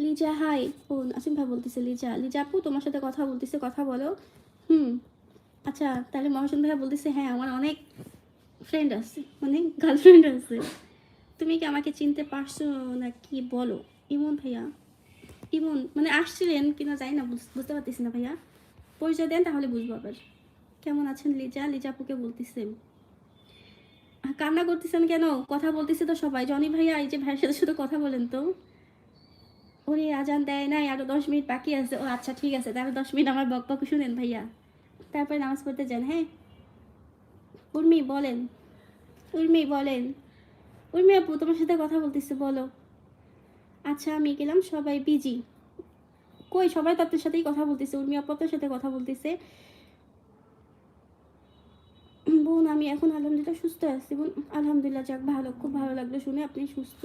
Liza high. ও নাসিম ভাই বলতেছে লিজা। লিজা আপু তোমার সাথে কথা বলতেছে, কথা বলো। আচ্ছা তাহলে মহাজন ভাইয়া বলতেছে হ্যাঁ আমার অনেক ফ্রেন্ড আছে, মানে গার্লফ্রেন্ড আছে। তুমি কি আমাকে চিনতে পারছো না কি বলো? ইমন ভাইয়া, ইমন মানে আসছিলেন কিনা জানি না, বুঝতে পারতেছি না ভাইয়া। পরিচয় দেন তাহলে বুঝবো আবার। কেমন আছেন লিজা? লিজা আপুকে বলতেছে। কান্না করতেছেন কেন? কথা বলতেছে তো সবাই। জনি ভাইয়া এই যে ভাইয়ের সাথে শুধু কথা বলেন তো। ওরে আজান দেয় নাই, আরো 10 মিনিট বাকি আছে। ও আচ্ছা ঠিক আছে, তাহলে 10 মিনিট আমার বক বক শুনেন ভাইয়া, তারপরে নামাজ পড়তে যান। হ্যাঁ উর্মি বলেন, উর্মি বলেন। উর্মি আপু তোমার সাথে কথা বলতেছে, বলো। আচ্ছা আমি গেলাম, সবাই বিজি। কই সবাই তো আপনার সাথেই কথা বলতেছে। উর্মি আপু আপনার সাথে কথা বলতেছে। বোন আমি এখন আলহামদুলিল্লাহ সুস্থ আছি বোন। আলহামদুলিল্লাহ, যাক ভালো, খুব ভালো লাগলো শুনে আপনি সুস্থ।